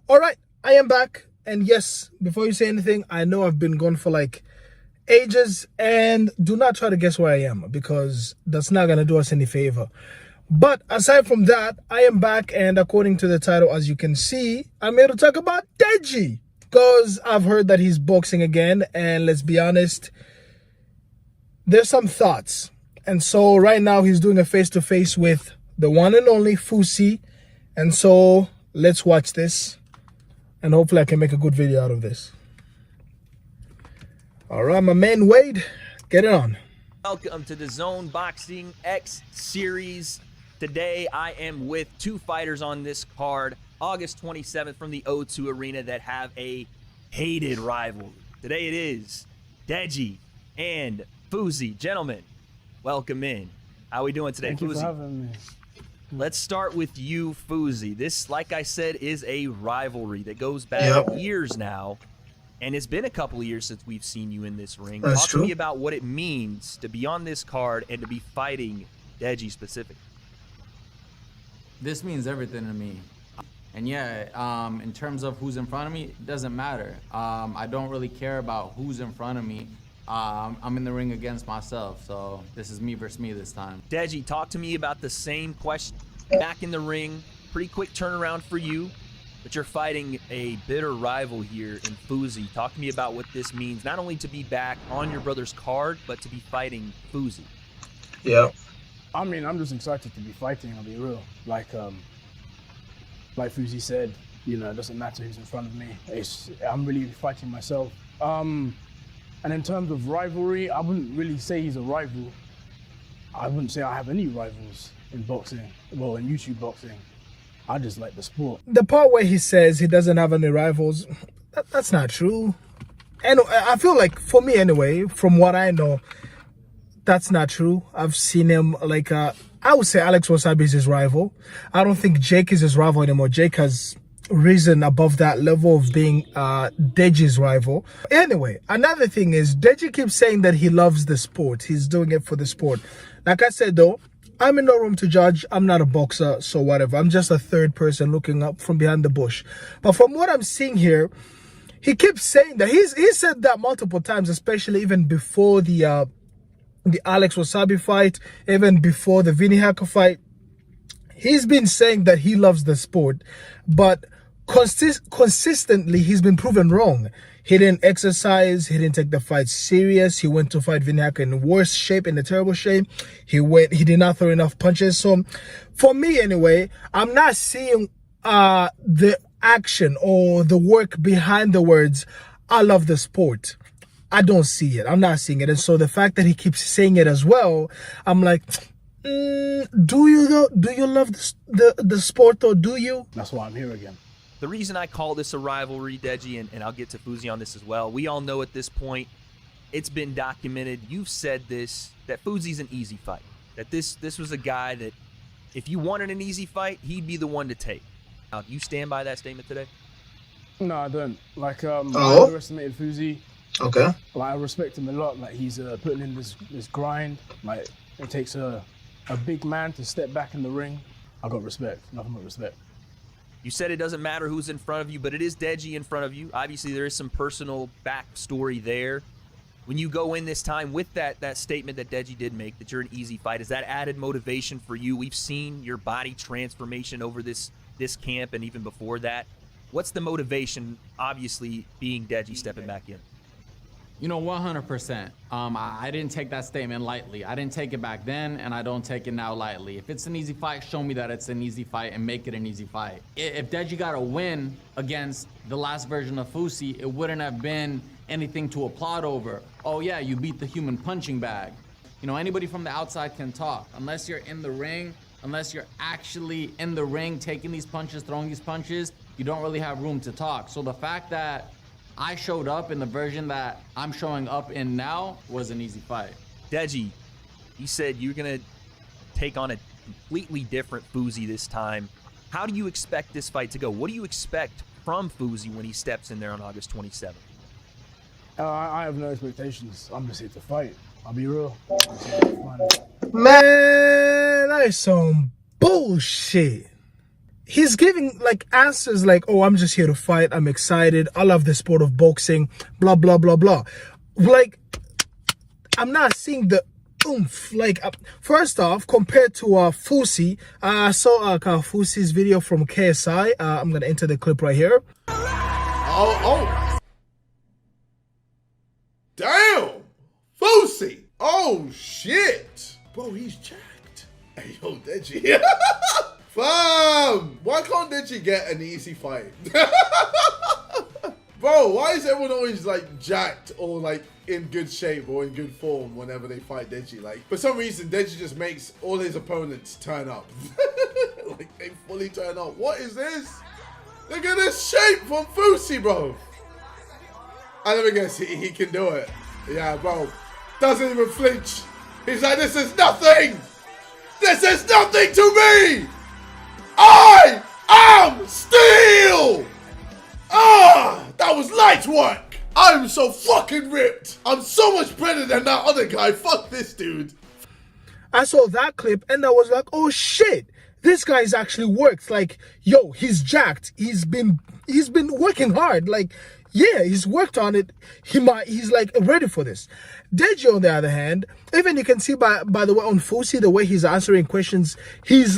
All right, I am back. And yes, before you say anything, I know I've been gone for like ages, and do not try to guess where I am because that's not going to do us any favor. But aside from that, I am back, and according to the title, as you can see, I'm here to talk about Deji because I've heard that he's boxing again, and let's be honest, there's some thoughts. And so right now he's doing a face-to-face with the one and only Fousey, and so let's watch this, and hopefully I can make a good video out of this. All right, my man Wade, get it on. Welcome to the Zone Boxing X Series. Today I am with two fighters on this card, August 27th from the O2 Arena, that have a hated rivalry. Today it is Deji and Fousey. Gentlemen, welcome in. How are we doing today, Thank Fousey? you for having me. Let's start with you, Fousey. This, like I said, is a rivalry that goes back years now. And it's been a couple of years since we've seen you in this ring. That's Talk true. to me about what it means to be on this card and to be fighting Deji specifically. This means everything to me. And yeah, in terms of who's in front of me, it doesn't matter. I don't really care about who's in front of me. I'm in the ring against myself, so this is me versus me this time. Deji, talk to me about the same question. Back in the ring, pretty quick turnaround for you, but you're fighting a bitter rival here in Fousey. Talk to me about what this means, not only to be back on your brother's card, but to be fighting Fousey. Yeah. I mean, I'm just excited to be fighting, I'll be real. Like Fousey said, you know, it doesn't matter who's in front of me. I'm really fighting myself. And in terms of rivalry, I wouldn't really say he's a rival. I wouldn't say I have any rivals in boxing, well, in YouTube boxing. I just like the sport. The part where he says he doesn't have any rivals, that's not true. And I feel like, for me anyway, from what I know, that's not true. I've seen him like, I would say Alex Wasabi is his rival. I don't think Jake is his rival anymore. Jake has risen above that level of being Deji's rival. Anyway, another thing is Deji keeps saying that he loves the sport. He's doing it for the sport. Like I said though, I'm in no room to judge. I'm not a boxer, so whatever. I'm just a third person looking up from behind the bush. But from what I'm seeing here, he keeps saying that. He said that multiple times, especially even before the Alex Wasabi fight, even before the Vinny Hacker fight. He's been saying that he loves the sport, but consistently he's been proven wrong. He didn't exercise, he didn't take the fight serious. He went to fight Vinny Hacker in worse shape, in a terrible shape. He did not throw enough punches. So for me anyway, I'm not seeing the action or the work behind the words, I love the sport. I don't see it. I'm not seeing it. And so the fact that he keeps saying it as well, I'm like, do you though? Do you love the sport, or do you? That's why I'm here again. The reason I call this a rivalry, Deji, and I'll get to Fousey on this as well, we all know at this point, it's been documented, you've said this, that Fousey's an easy fight. That this was a guy that, if you wanted an easy fight, he'd be the one to take. Now, do you stand by that statement today? No, I don't. Like, I underestimated Fousey. Okay. Like, I respect him a lot. Like, he's putting in this grind. Like, it takes a big man to step back in the ring. I got respect, nothing but respect. You said it doesn't matter who's in front of you, but it is Deji in front of you. Obviously, there is some personal backstory there. When you go in this time with that statement that Deji did make, that you're an easy fight, is that added motivation for you? We've seen your body transformation over this camp and even before that. What's the motivation, obviously, being Deji stepping back in? You know, 100%. I didn't take that statement lightly. I didn't take it back then, and I don't take it now lightly. If it's an easy fight, show me that it's an easy fight and make it an easy fight. If Deji got a win against the last version of Fousey, it wouldn't have been anything to applaud over. Oh yeah, you beat the human punching bag. You know, anybody from the outside can talk. Unless you're in the ring, unless you're actually in the ring taking these punches, throwing these punches, you don't really have room to talk. So the fact that I showed up in the version that I'm showing up in now was an easy fight. Deji, you said you're going to take on a completely different Fousey this time. How do you expect this fight to go? What do you expect from Fousey when he steps in there on August 27th? I have no expectations. I'm just here to fight. I'll be real. Man, that is some bullshit. he's giving like answers like, oh, I'm just here to fight, I'm excited, I love the sport of boxing, blah blah blah blah. Like, I'm not seeing the oomph. Like, first off, compared to Fousey, I saw Fousey's video from KSI. I'm gonna enter the clip right here. Oh, damn, Fousey. Oh shit, bro, he's jacked. Hey, yo, Deji. Fam, why can't Deji get an easy fight? Bro, why is everyone always like jacked or like in good shape or in good form whenever they fight Deji? Like, for some reason, Deji just makes all his opponents turn up. Like, they fully turn up. What is this? Look at this shape from Fousey, bro. I never guess he can do it. Yeah, bro. Doesn't even flinch. He's like, this is nothing. This is nothing to me. I am steel. Ah, that was light work. I'm so fucking ripped. I'm so much better than that other guy. Fuck this dude. I saw that clip and I was like, oh shit, this guy's actually worked. Like, yo, he's jacked. He's been working hard. Like, yeah, he's worked on it. He's like ready for this. Deji, on the other hand, even you can see by the way on Fousey, the way he's answering questions, he's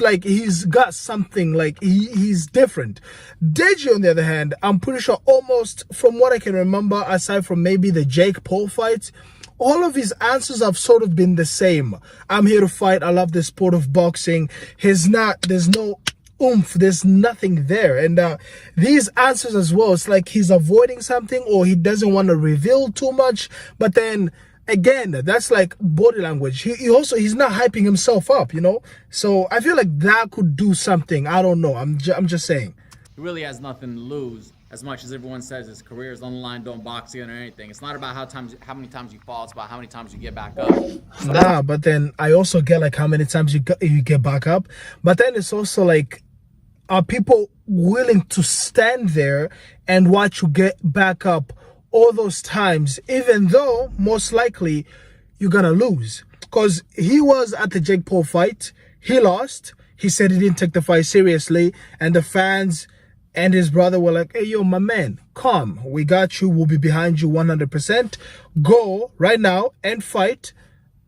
got something, like he's different. Deji, on the other hand, I'm pretty sure almost from what I can remember, aside from maybe the Jake Paul fight, all of his answers have sort of been the same. I'm here to fight. I love the sport of boxing. There's no oomph, there's nothing there. And these answers as well, it's like he's avoiding something or he doesn't want to reveal too much. But then again, that's like body language. He's not hyping himself up, you know. So I feel like that could do something. I don't know, I'm just saying. He really has nothing to lose. As much as everyone says his career is on the line, don't box again or anything. It's not about how many times you fall. It's about how many times you get back up. Nah, but then I also get like how many times you get back up. But then it's also like, are people willing to stand there and watch you get back up all those times, even though most likely you're gonna lose? Because he was at the Jake Paul fight, he lost. He said he didn't take the fight seriously, and the fans and his brother were like, hey, yo, my man, come, we got you, we'll be behind you 100%. Go right now and fight.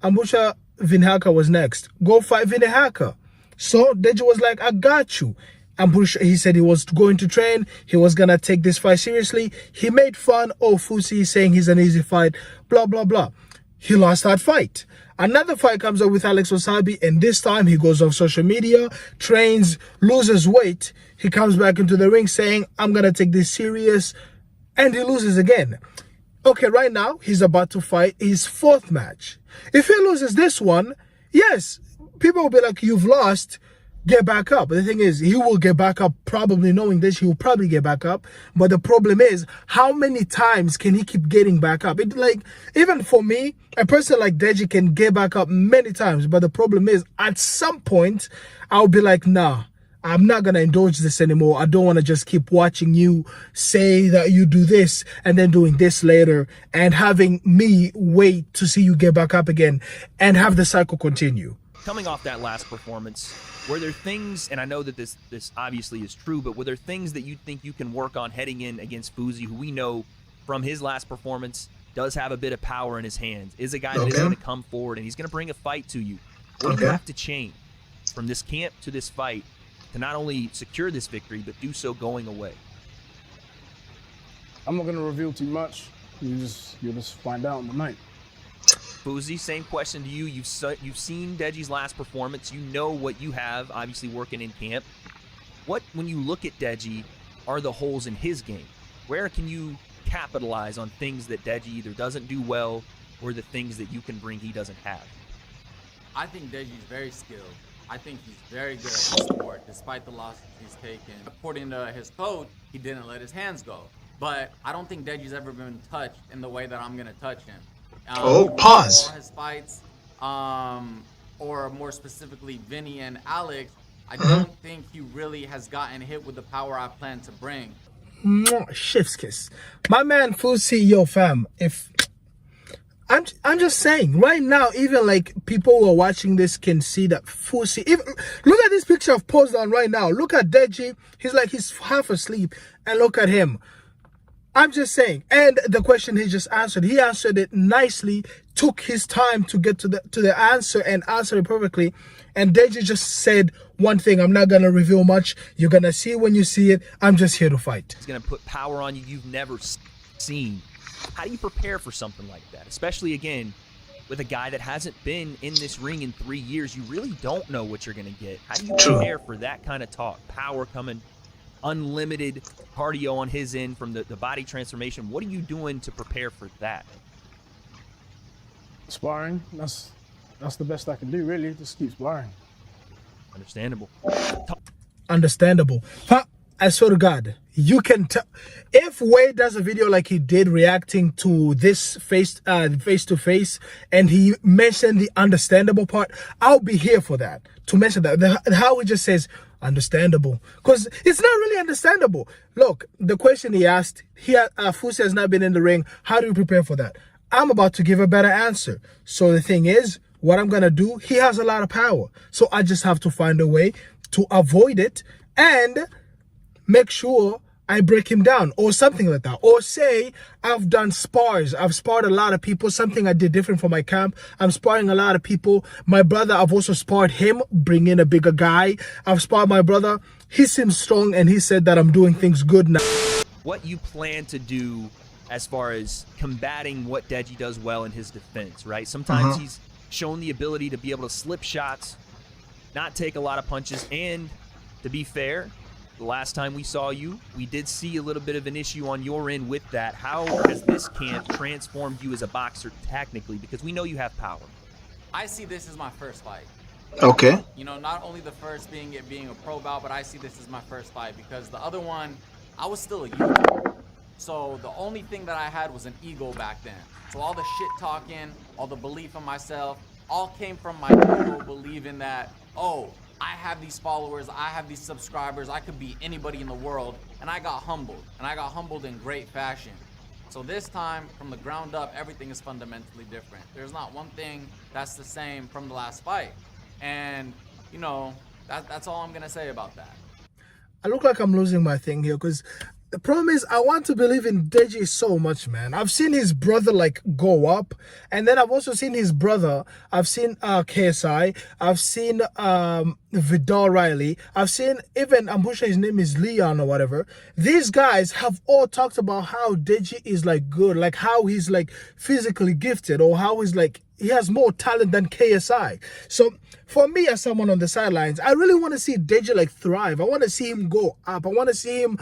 Ambusha Vinhaka was next. Go fight Vinhaka. So Deji was like, I got you. I'm pretty sure he said he was going to train. He was going to take this fight seriously. He made fun of Fousey saying he's an easy fight, blah, blah, blah. He lost that fight. Another fight comes up with Alex Wasabi, and this time he goes off social media, trains, loses weight. He comes back into the ring saying, I'm going to take this serious, and he loses again. Okay, right now, he's about to fight his fourth match. If he loses this one, yes, people will be like, you've lost, get back up. But the thing is, he will get back up, probably knowing this, he will probably get back up. But the problem is, how many times can he keep getting back up? It, like, even for me, a person like Deji can get back up many times. But the problem is, at some point, I'll be like, nah, I'm not going to indulge this anymore. I don't want to just keep watching you say that you do this and then doing this later and having me wait to see you get back up again and have the cycle continue. Coming off that last performance, were there things, and I know that this obviously is true, but were there things that you think you can work on heading in against Fousey, who we know from his last performance does have a bit of power in his hands, is a guy that is going to come forward and he's going to bring a fight to you? What do you have to change from this camp to this fight to not only secure this victory, but do so going away? I'm not going to reveal too much. You'll just find out on the night. Fousey, same question to you. You've seen Deji's last performance. You know what you have, obviously working in camp. What, when you look at Deji, are the holes in his game? Where can you capitalize on things that Deji either doesn't do well or the things that you can bring he doesn't have? I think Deji's very skilled. I think he's very good at the sport, despite the losses he's taken. According to his coach, he didn't let his hands go. But I don't think Deji's ever been touched in the way that I'm going to touch him. Pause. All his fights, or more specifically, Vinny and Alex, I don't think he really has gotten hit with the power I plan to bring. Chef's kiss. My man Fousey, yo fam, if I'm just saying right now, even like people who are watching this can see that Fousey. Even look at this picture I've posted on right now. Look at Deji. He's half asleep, and look at him. I'm just saying. And the question he just answered, he answered it nicely. Took his time to get to the answer and answer it perfectly. And Deji just said one thing. I'm not gonna reveal much. You're gonna see when you see it. I'm just here to fight. He's gonna put power on you you've never seen. How do you prepare for something like that? Especially, again, with a guy that hasn't been in this ring in 3 years. You really don't know what you're going to get. How do you prepare for that kind of talk? Power coming, unlimited cardio on his end from the body transformation. What are you doing to prepare for that? Sparring. That's the best I can do, really. Just keep sparring. Understandable. Understandable. I swear to God, you can tell if Wade does a video like he did reacting to this face to face, and he mentioned the understandable part. I'll be here for that, to mention that. How he just says understandable, because it's not really understandable. Look, the question he asked, Fousey has not been in the ring. How do you prepare for that? I'm about to give a better answer. So the thing is, what I'm gonna do, he has a lot of power, so I just have to find a way to avoid it and make sure I break him down or something like that. Or say I've done spars. I've sparred a lot of people, something I did different for my camp. I'm sparring a lot of people. My brother, I've also sparred him, bring in a bigger guy. I've sparred my brother. He seems strong and he said that I'm doing things good now. What you plan to do as far as combating what Deji does well in his defense, right? Sometimes he's shown the ability to be able to slip shots, not take a lot of punches, and to be fair, the last time we saw you, we did see a little bit of an issue on your end with that. How has this camp transformed you as a boxer technically? Because we know you have power. I see this as my first fight. Okay. You know, not only the first being a pro bout, but I see this as my first fight because the other one, I was still a youth. So the only thing that I had was an ego back then. So all the shit talking, all the belief in myself, all came from my ego believing that, oh, I have these followers, I have these subscribers, I could be anybody in the world, and I got humbled, and I got humbled in great fashion. So this time, from the ground up, everything is fundamentally different. There's not one thing that's the same from the last fight. And, you know, that's all I'm gonna say about that. I look like I'm losing my thing here because the problem is I want to believe in Deji so much, man. I've seen his brother like go up, and then I've also seen his brother. I've seen KSI. I've seen Vidal Riley. I've seen even, I'm pretty sure his name is Leon or whatever. These guys have all talked about how Deji is like good, like how he's like physically gifted, or how he's like he has more talent than KSI. So for me as someone on the sidelines, I really want to see Deji like thrive. I want to see him go up. I want to see him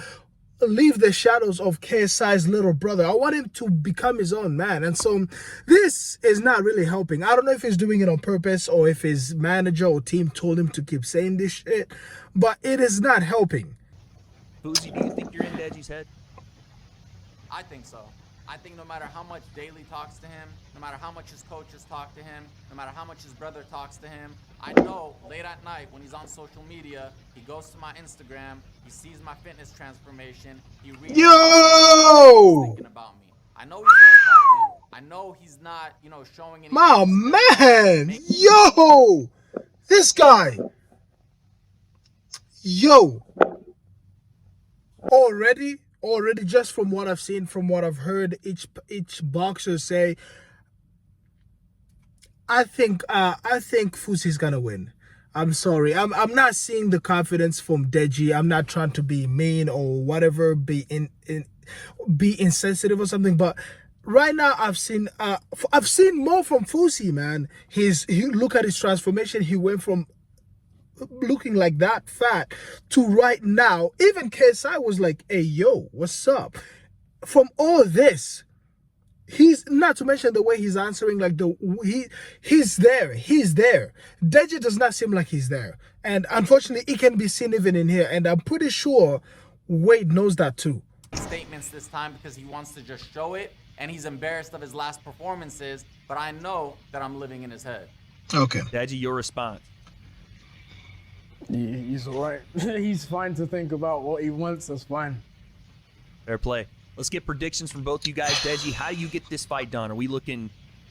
leave the shadows of KSI's little brother. I want him to become his own man. And so this is not really helping. I don't know if he's doing it on purpose or if his manager or team told him to keep saying this shit, but it is not helping. Fousey, do you think you're in Deji's head? I think so. I think no matter how much Daly talks to him, no matter how much his coaches talk to him, no matter how much his brother talks to him, I know late at night when he's on social media, he goes to my Instagram, he sees my fitness transformation, he reads thinking about me. I know he's not talking. I know he's not, you know, showing any. My man, yo, this guy, yo, already just from what I've seen, from what I've heard each boxer say, I think Fousey's gonna win. I'm sorry, I'm not seeing the confidence from Deji. I'm not trying to be mean or whatever, be insensitive or something, but right now I've seen more from Fousey, man. Look at his transformation. He went from looking like that fat to right now. Even KSI was like, hey, yo, what's up? From all this, he's not to mention the way he's answering, like he's there. Deji does not seem like he's there. And unfortunately, it can be seen even in here. And I'm pretty sure Wade knows that too. Statements this time because he wants to just show it, and he's embarrassed of his last performances, but I know that I'm living in his head. Okay. Deji, your response. He's all right. He's fine to think about what he wants. That's fine. Fair play. Let's get predictions from both you guys. Deji, how do you get this fight done? Are we looking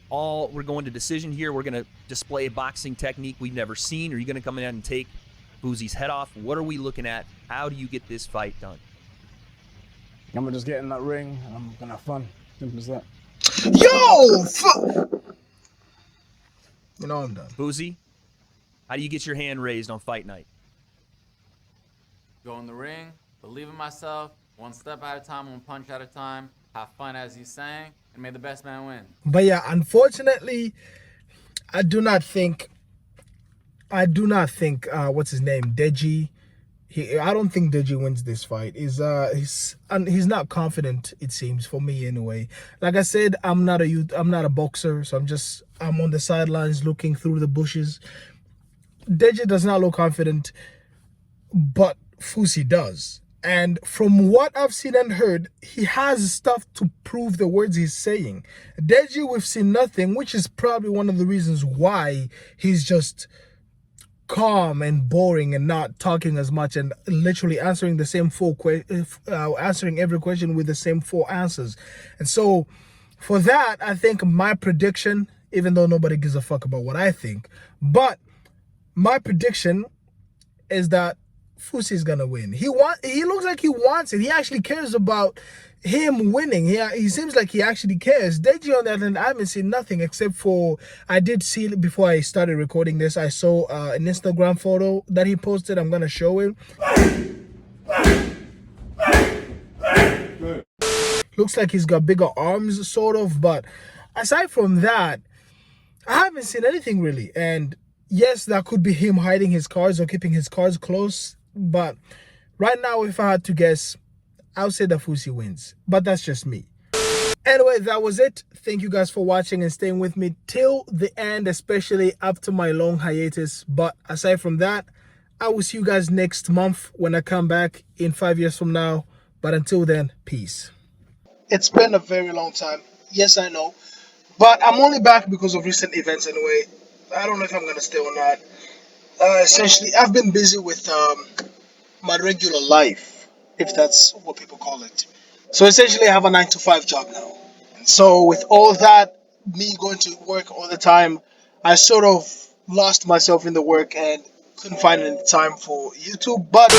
we're going to decision here. We're going to display a boxing technique we've never seen. Are you going to come in and take Fousey's head off? What are we looking at? How do you get this fight done? I'm gonna just get in that ring and I'm gonna have fun. Simple as that. Yo! You know I'm done. Fousey, how do you get your hand raised on fight night? Go in the ring, believe in myself, one step at a time, one punch at a time, have fun as he's saying, and may the best man win. But yeah, unfortunately, I do not think what's his name, Deji. I don't think Deji wins this fight. He's not confident, it seems, for me anyway. Like I said, I'm not a boxer, so I'm on the sidelines looking through the bushes. Deji does not look confident, but Fousey does. And from what I've seen and heard, he has stuff to prove the words he's saying. Deji, we've seen nothing, which is probably one of the reasons why he's just calm and boring and not talking as much and literally answering the same answering every question with the same 4 answers. And so for that, I think my prediction, even though nobody gives a fuck about what I think, but my prediction is that Fousey is gonna win. He looks like he wants it. He actually cares about him winning. He seems like he actually cares. Deji, on that hand, I haven't seen nothing except for, I did see before I started recording this, I saw an Instagram photo that he posted. I'm gonna show it. Looks like he's got bigger arms, sort of, but aside from that, I haven't seen anything really. And yes, that could be him hiding his cards or keeping his cards close, but right now, if I had to guess, I would say that Fousey wins, but that's just me. Anyway, that was it. Thank you guys for watching and staying with me till the end, especially up to my long hiatus. But aside from that, I will see you guys next month when I come back in 5 years from now. But until then, peace. It's been a very long time. Yes, I know. But I'm only back because of recent events anyway. I don't know if I'm going to stay or not. Essentially, I've been busy with my regular life, if that's what people call it. So essentially, I have a 9 to 5 job now. And so with all that, me going to work all the time, I sort of lost myself in the work and couldn't find any time for YouTube. But